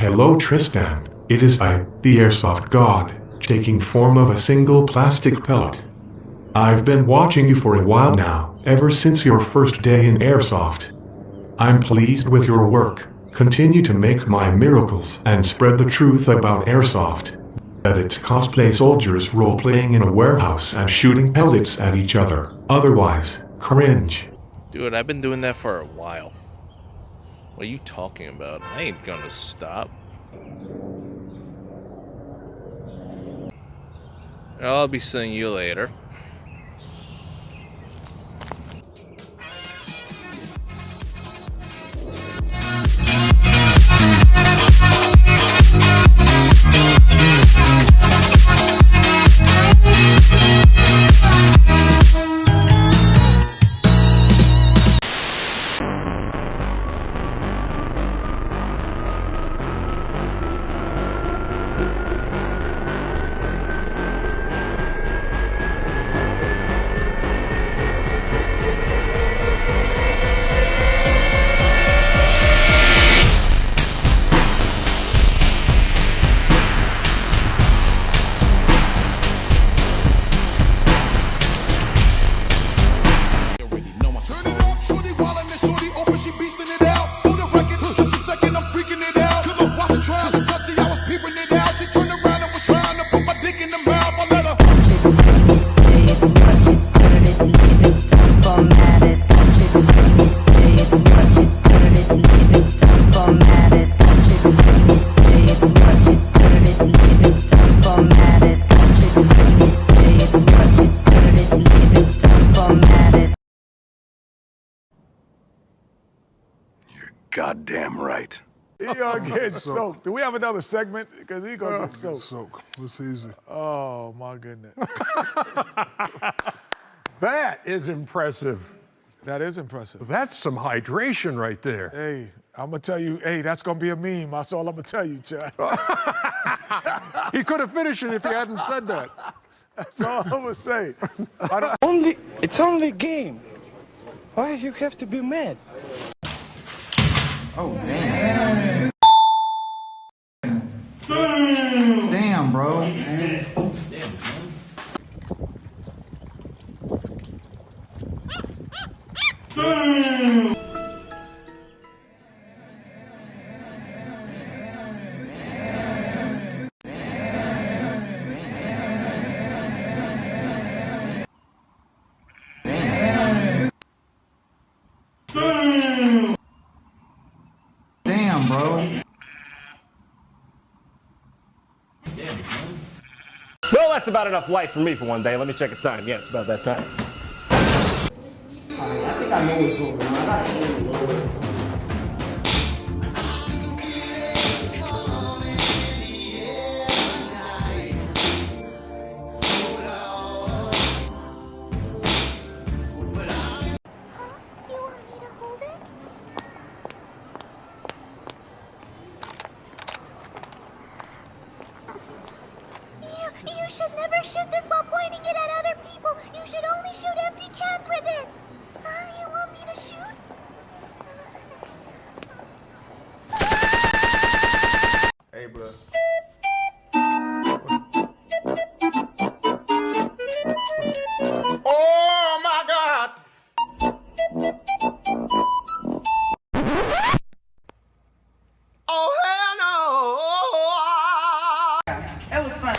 Hello Tristan, it is I, the Airsoft God, taking form of a single plastic pellet. I've been watching you for a while now, ever since your first day in Airsoft. I'm pleased with your work. Continue to make my miracles and spread the truth about Airsoft. That it's cosplay soldiers role-playing in a warehouse and shooting pellets at each other. Otherwise, cringe. Dude, I've been doing that for a while. What are you talking about? I ain't gonna stop. I'll be seeing you later. Goddamn right. He gonna get soaked. Do we have another segment? Because he gonna get soaked. It's easy. Oh my goodness. That is impressive. That is impressive. That's some hydration right there. Hey, I'm gonna tell you, hey, that's gonna be a meme. That's all I'm gonna tell you, Chad. He could have finished it if he hadn't said that. That's all I'm gonna say. It's only a game. Why you have to be mad? Oh, damn. Damn, bro. Damn, bro. Well, that's about enough light for me for one day. Let me check the time. Yeah, it's about that time. I think I know what's going on. I gotta get it lower. You should never shoot this while pointing it at other people. You should only shoot empty cans with it. You want me to shoot? Hey, bro. Oh, my God! Oh, hell no! That was fun.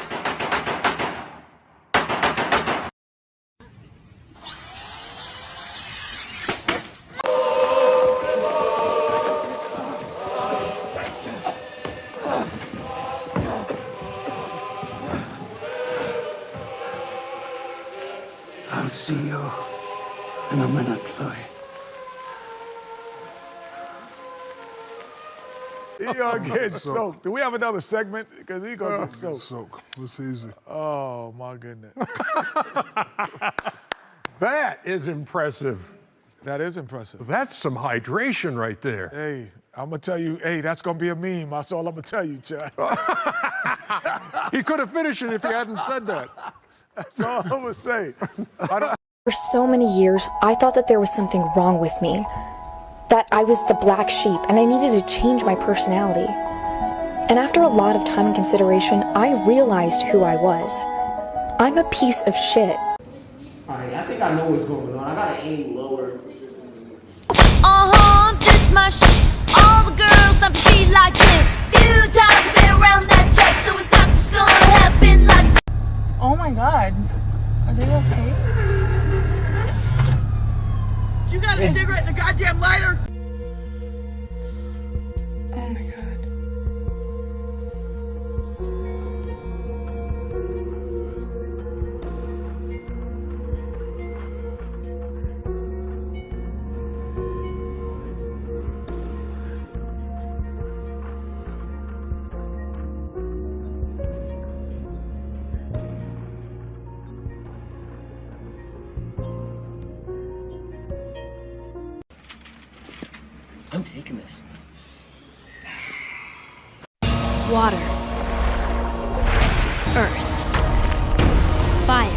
I'll see you in a minute, Louis. He gonna get soaked. Do we have another segment? Because he gonna get soaked. It's easy. Oh my goodness. That is impressive. That is impressive. That's some hydration right there. Hey, I'm gonna tell you, hey, that's gonna be a meme. That's all I'm gonna tell you, Chad. He could have finished it if he hadn't said that. That's all I'm gonna say. For so many years, I thought that there was something wrong with me, that I was the black sheep, and I needed to change my personality. And after a lot of time and consideration, I realized who I was. I'm a piece of shit. Alright, I think I know what's going on. I gotta aim lower. This my shit. All the girls don't feel like this. Few times I've been around that track, so it's not just gonna happen like. Oh my god. Are they okay? You got a cigarette and a goddamn lighter? Oh my god. I'm taking this. Water. Earth. Fire.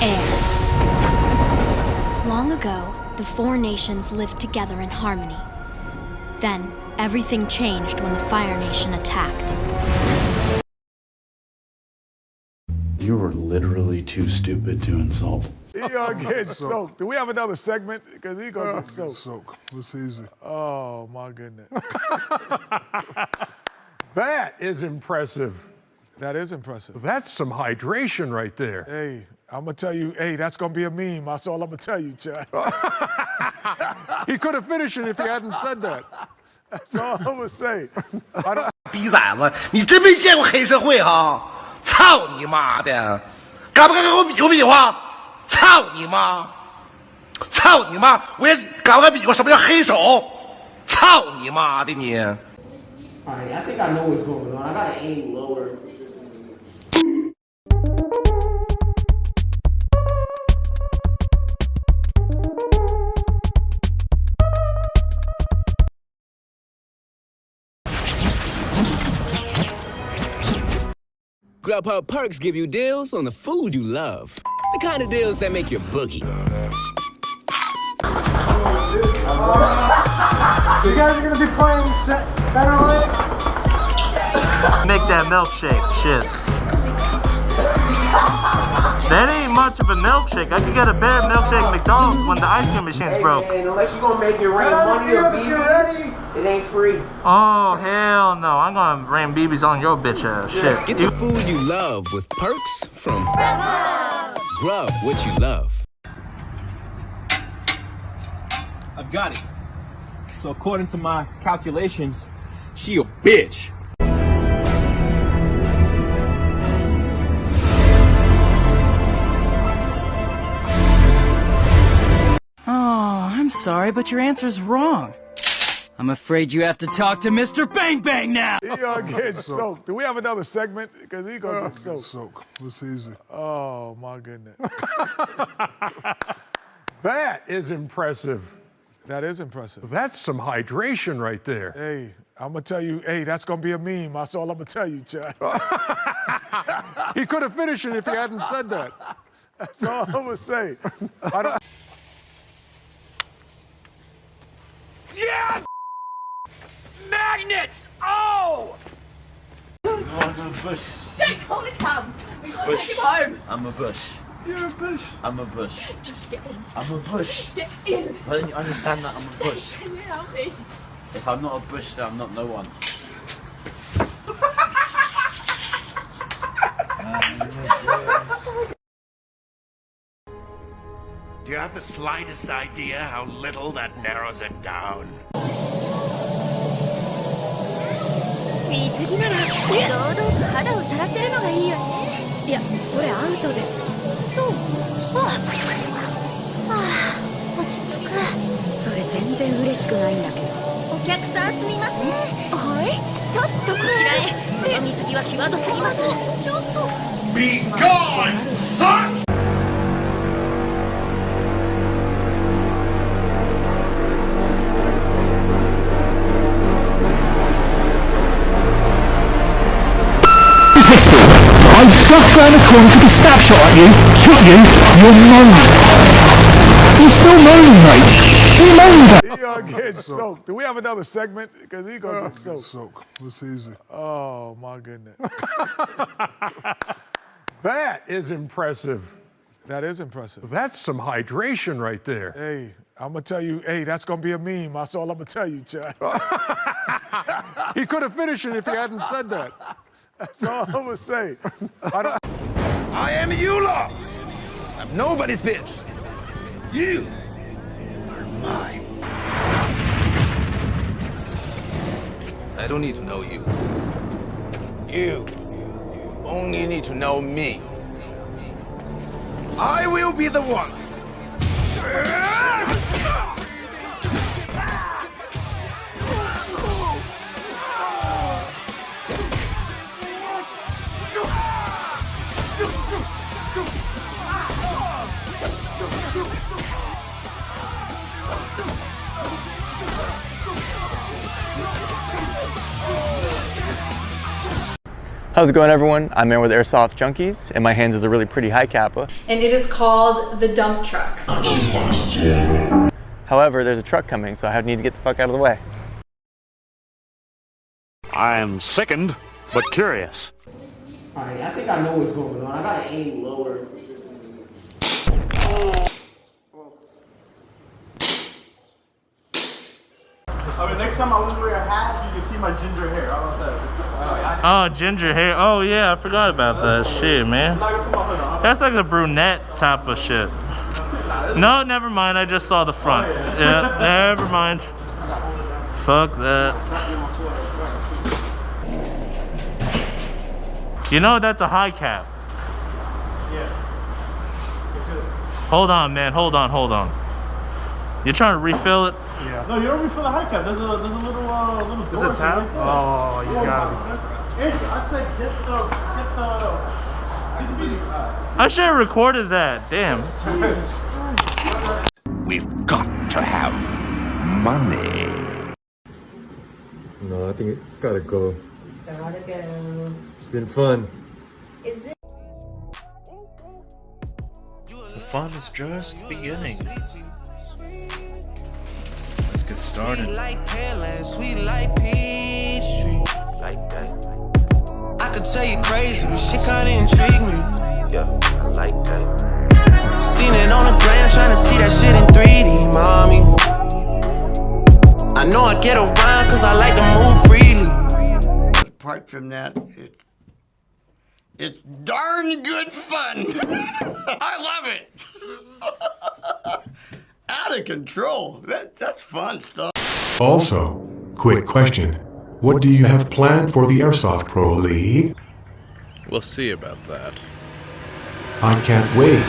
Air. Long ago, the four nations lived together in harmony. Then, everything changed when the Fire Nation attacked. You were literally too stupid to insult. He get soaked. Do we have another segment? Because he gonna get soaked. It's easy. Oh my goodness. That is impressive. That is impressive. That's some hydration right there. Hey, I'm gonna tell you, hey, that's gonna be a meme. That's all I'm gonna tell you, Chad. He could have finished it if he hadn't said that. That's all I'm gonna say. 逼崽子，你真没见过黑社会哈！操你妈的！敢不敢跟我比划比划？操你妈！操你妈！我也敢不敢比划什么叫黑手？操你妈的你！ Alright, I think I know what's going on. I gotta aim lower. Grubhub Perks give you deals on the food you love. The kind of deals that make your boogie. You guys are gonna be playing center leg? Make that milkshake, shit. That ain't much of a milkshake. I could get a better milkshake at McDonald's when the ice cream machine's broke. Man, unless you're gonna make it rain money or BBs, it ain't free. Oh, hell no. I'm gonna rain BBs on your bitch ass. Shit. Get the food you love with Perks from Grub what you love. I've got it. So according to my calculations, she a bitch. Oh, I'm sorry, but your answer's wrong. I'm afraid you have to talk to Mr. Bang Bang now. He get soaked. Do we have another segment? Because he gonna get soaked. It's easy. Oh my goodness. That is impressive. That is impressive. That's some hydration right there. Hey, I'm gonna tell you, hey, that's gonna be a meme. That's all I'm gonna tell you, Chad. He could have finished it if he hadn't said that. That's all I'm gonna say. Yeah! Magnets! Oh! I'm a bush. Don't call me Tom. We've got to Bush. take him home. I'm a bush. You're a bush. I'm a bush. Just get in. I'm a bush. Get in. Why don't you understand that I'm a bush? Can you help me? If I'm not a bush, then I'm not no one. Do you have the slightest idea how little that narrows it down? 水着なら堂々と肌をさらせるのがいいよね。いや、それアウトです。そう。落ち着く。それ全然嬉しくないんだけど。お客さんすみません。はい。ちょっとこちらへ。その水着は際どすぎます。ちょっと。Be gone, son! I ducked round the corner, took a snapshot at you, shot you, you're moaning. You're still moaning, mate. He gonna get soaked. Do we have another segment? Because he gonna get soaked. It's easy. Oh my goodness. That is impressive. That is impressive. That's some hydration right there. Hey, I'm gonna tell you, hey, that's gonna be a meme. That's all I'm gonna tell you, Chad. He could have finished it if he hadn't said that. That's all I'm gonna say. I am you lot. I'm nobody's bitch. You are mine. I don't need to know you. You only need to know me. I will be the one. How's it going, everyone? I'm here with Airsoft Junkies. In my hands is a really pretty high kappa. And it is called the dump truck. However, there's a truck coming, so I need to get the fuck out of the way. I am sickened, but curious. Alright, I think I know what's going on. I gotta aim lower. I mean, next time I won't wear a hat, you can see my ginger hair. How about that? Oh, ginger hair. Oh, yeah, I forgot about that shit, man. That's like a brunette type of shit. No, never mind. I just saw the front. Yeah, never mind. Fuck that. You know, that's a high cap. Hold on, man. Hold on. You're trying to refill it? Yeah. No, you don't refill the high cap. There's a little Is it tab? right there. Oh, you got it. I'd say get the video. I should have recorded that. Damn. We've got to have money. No, I think it's gotta go. It's been fun. Is it? The fun is just beginning. Let's get started. Sweet like Pearland, sweet like Peachtree, like that. I could tell you crazy, but shit kinda intrigue me. Yeah, I like that. Seen it on the gram, trying to see that shit in 3D, mommy. I know I get around cause I like to move freely. Apart from that, it's darn good fun. I love it. Out of control. That's fun stuff. Also, quick question. What do you have planned for the Airsoft Pro League? We'll see about that. I can't wait.